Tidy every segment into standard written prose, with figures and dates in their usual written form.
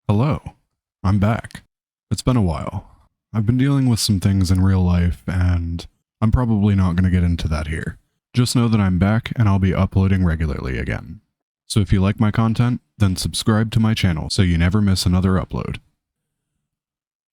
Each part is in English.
Hello, I'm back. It's been a while. I've been dealing with some things in real life, and I'm probably not going to get into that here. Just know that I'm back and I'll be uploading regularly again. So if you like my content, then subscribe to my channel so you never miss another upload.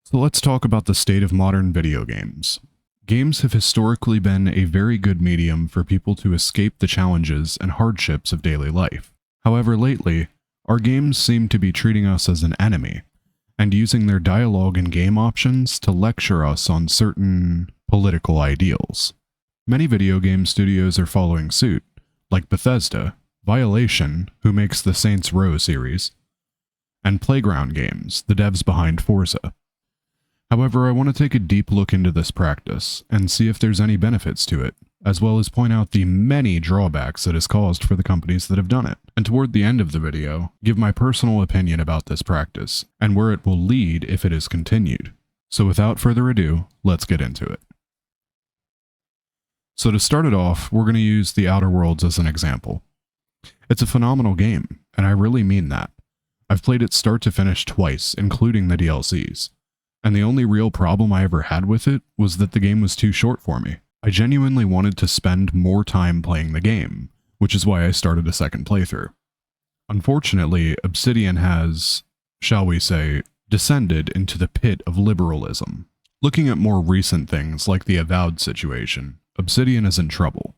So let's talk about the state of modern video games. Games have historically been a very good medium for people to escape the challenges and hardships of daily life. However, lately, our games seem to be treating us as an enemy, and using their dialogue and game options to lecture us on certain political ideals. Many video game studios are following suit, like Bethesda, Violation, who makes the Saints Row series, and Playground Games, the devs behind Forza. However, I want to take a deep look into this practice and see if there's any benefits to it, as well as point out the many drawbacks it has caused for the companies that have done it. And toward the end of the video, give my personal opinion about this practice, and where it will lead if it is continued. So without further ado, let's get into it. So to start it off, we're going to use The Outer Worlds as an example. It's a phenomenal game, and I really mean that. I've played it start to finish twice, including the DLCs. And the only real problem I ever had with it was that the game was too short for me. I genuinely wanted to spend more time playing the game, which is why I started a second playthrough. Unfortunately, Obsidian has, shall we say, descended into the pit of liberalism. Looking at more recent things like the Avowed situation, Obsidian is in trouble.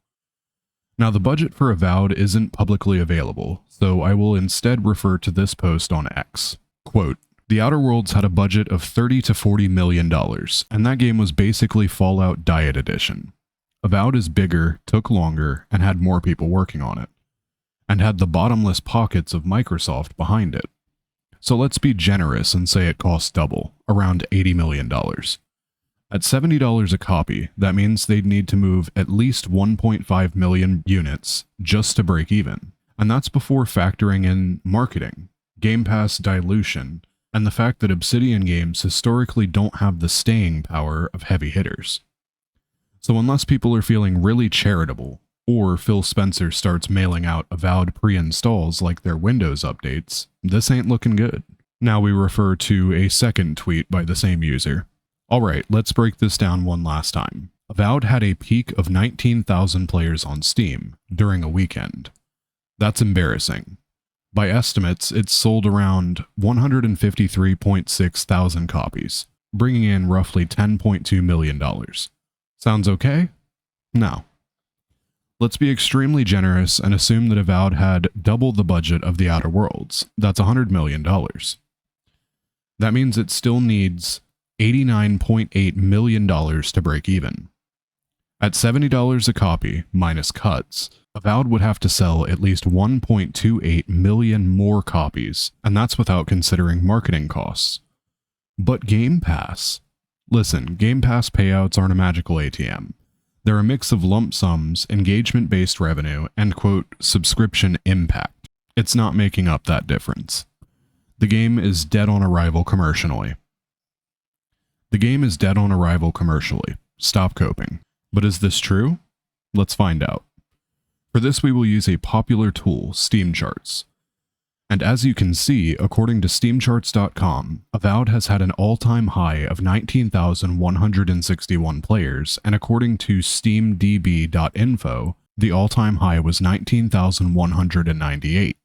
Now, the budget for Avowed isn't publicly available, so I will instead refer to this post on X. Quote, "The Outer Worlds had a budget of $30 to $40 million, and that game was basically Fallout Diet Edition. Avowed is bigger, took longer, and had more people working on it, and had the bottomless pockets of Microsoft behind it. So let's be generous and say it cost double, around $80 million. At $70 a copy, that means they'd need to move at least 1.5 million units just to break even, and that's before factoring in marketing, Game Pass dilution, and the fact that Obsidian games historically don't have the staying power of heavy hitters. So unless people are feeling really charitable, or Phil Spencer starts mailing out Avowed pre-installs like their Windows updates, this ain't looking good." Now we refer to a second tweet by the same user. "Alright, let's break this down one last time. Avowed had a peak of 19,000 players on Steam during a weekend. That's embarrassing. By estimates, it's sold around 153.6 thousand copies, bringing in roughly $10.2 million. Sounds okay? No. Let's be extremely generous and assume that Avowed had double the budget of The Outer Worlds. That's $100 million. That means it still needs $89.8 million to break even. At $70 a copy, minus cuts, Avowed would have to sell at least 1.28 million more copies, and that's without considering marketing costs. But Game Pass? Listen, Game Pass payouts aren't a magical ATM. They're a mix of lump sums, engagement-based revenue, and quote, subscription impact. It's not making up that difference. The game is dead on arrival commercially. Stop coping. But is this true? Let's find out. For this, we will use a popular tool, Steam Charts. And as you can see, according to SteamCharts.com, Avowed has had an all-time high of 19,161 players, and according to SteamDB.info, the all-time high was 19,198.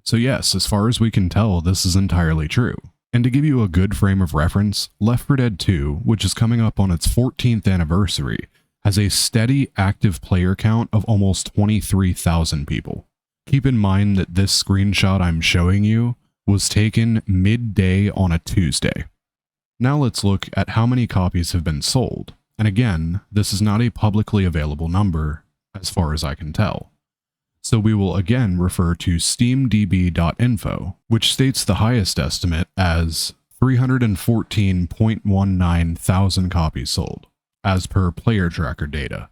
So yes, as far as we can tell, this is entirely true. And to give you a good frame of reference, Left 4 Dead 2, which is coming up on its 14th anniversary, has a steady active player count of almost 23,000 people. Keep in mind that this screenshot I'm showing you was taken midday on a Tuesday. Now let's look at how many copies have been sold. And again, this is not a publicly available number, as far as I can tell. So we will again refer to SteamDB.info, which states the highest estimate as 314.19 thousand copies sold, as per player tracker data.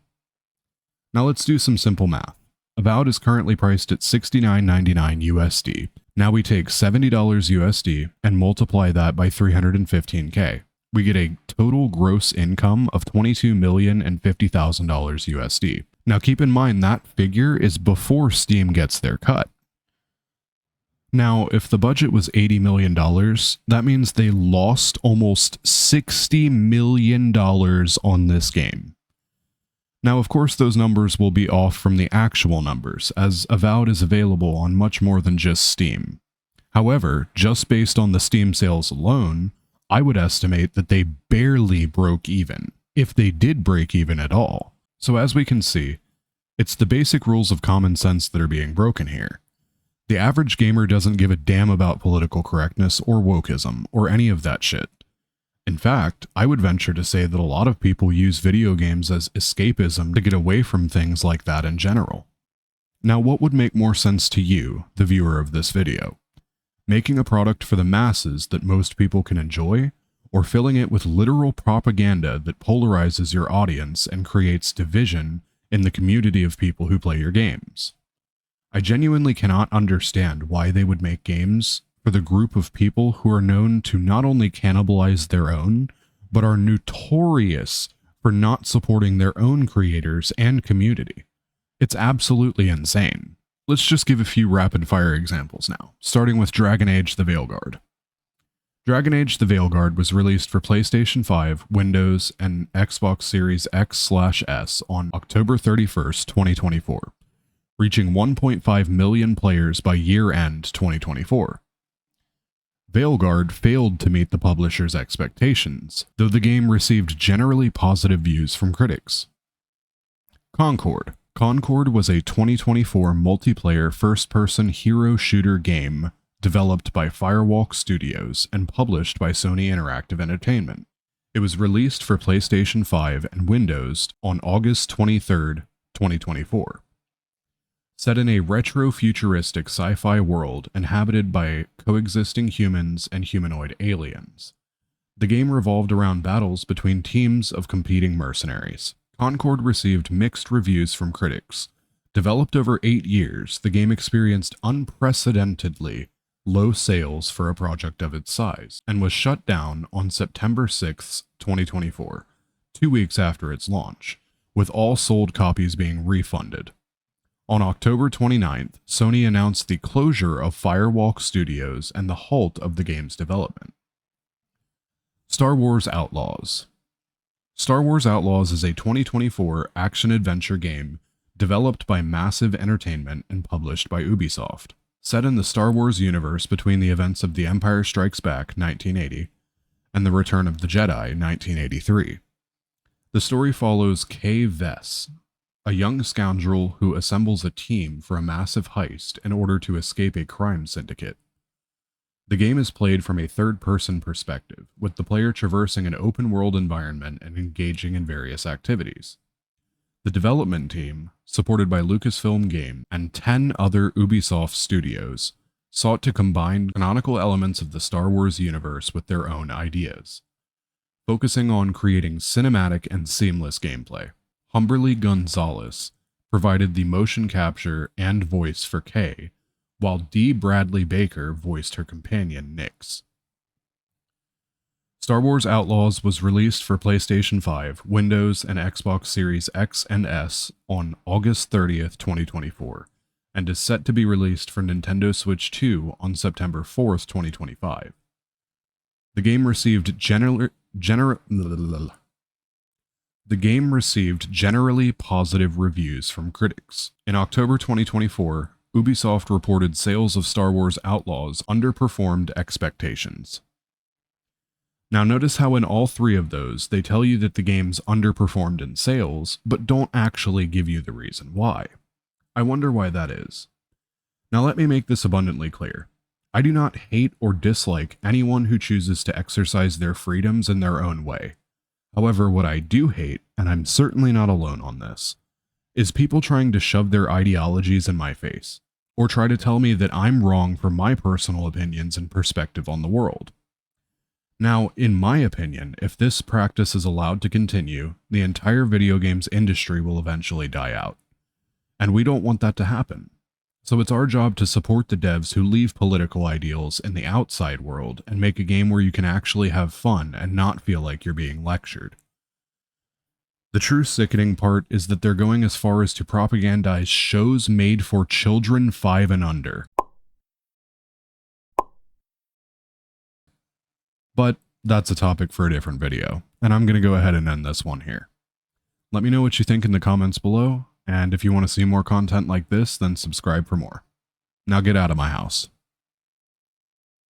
Now let's do some simple math. Avowed is currently priced at $69.99 USD. Now we take $70 USD and multiply that by 315K. We get a total gross income of $22,050,000 USD. Now keep in mind that figure is before Steam gets their cut. Now, if the budget was $80 million, that means they lost almost $60 million on this game. Now, of course, those numbers will be off from the actual numbers, as Avowed is available on much more than just Steam. However, just based on the Steam sales alone, I would estimate that they barely broke even, if they did break even at all. So as we can see, it's the basic rules of common sense that are being broken here. The average gamer doesn't give a damn about political correctness or wokeism or any of that shit. In fact, I would venture to say that a lot of people use video games as escapism to get away from things like that in general. Now, what would make more sense to you, the viewer of this video? Making a product for the masses that most people can enjoy, or filling it with literal propaganda that polarizes your audience and creates division in the community of people who play your games? I genuinely cannot understand why they would make games for the group of people who are known to not only cannibalize their own, but are notorious for not supporting their own creators and community. It's absolutely insane. Let's just give a few rapid-fire examples now, starting with Dragon Age: The Veilguard. Dragon Age: The Veilguard was released for PlayStation 5, Windows, and Xbox Series X/S on October 31st, 2024. Reaching 1.5 million players by year-end 2024. Veilguard failed to meet the publisher's expectations, though the game received generally positive views from critics. Concord. Concord was a 2024 multiplayer first-person hero shooter game developed by Firewalk Studios and published by Sony Interactive Entertainment. It was released for PlayStation 5 and Windows on August 23, 2024. Set in a retro-futuristic sci-fi world inhabited by coexisting humans and humanoid aliens. The game revolved around battles between teams of competing mercenaries. Concord received mixed reviews from critics. Developed over 8 years, the game experienced unprecedentedly low sales for a project of its size, and was shut down on September 6, 2024, 2 weeks after its launch, with all sold copies being refunded. On October 29th, Sony announced the closure of Firewalk Studios and the halt of the game's development. Star Wars Outlaws. Star Wars Outlaws is a 2024 action-adventure game developed by Massive Entertainment and published by Ubisoft. Set in the Star Wars universe between the events of The Empire Strikes Back 1980 and The Return of the Jedi 1983. The story follows Kay Vess, a young scoundrel who assembles a team for a massive heist in order to escape a crime syndicate. The game is played from a third-person perspective, with the player traversing an open-world environment and engaging in various activities. The development team, supported by Lucasfilm Game and 10 other Ubisoft studios, sought to combine canonical elements of the Star Wars universe with their own ideas, focusing on creating cinematic and seamless gameplay. Humberly Gonzalez provided the motion capture and voice for Kay, while D. Bradley Baker voiced her companion, Nix. Star Wars Outlaws was released for PlayStation 5, Windows, and Xbox Series X and S on August 30th, 2024, and is set to be released for Nintendo Switch 2 on September 4th, 2025. The game received generally positive reviews from critics. In October 2024, Ubisoft reported sales of Star Wars Outlaws underperformed expectations. Now notice how in all three of those, they tell you that the game's underperformed in sales, but don't actually give you the reason why. I wonder why that is. Now let me make this abundantly clear. I do not hate or dislike anyone who chooses to exercise their freedoms in their own way. However, what I do hate, and I'm certainly not alone on this, is people trying to shove their ideologies in my face, or try to tell me that I'm wrong for my personal opinions and perspective on the world. Now, in my opinion, if this practice is allowed to continue, the entire video games industry will eventually die out. And we don't want that to happen. So it's our job to support the devs who leave political ideals in the outside world and make a game where you can actually have fun and not feel like you're being lectured. The true sickening part is that they're going as far as to propagandize shows made for children 5 and under. But that's a topic for a different video, and I'm going to go ahead and end this one here. Let me know what you think in the comments below, and if you want to see more content like this, then subscribe for more. Now get out of my house.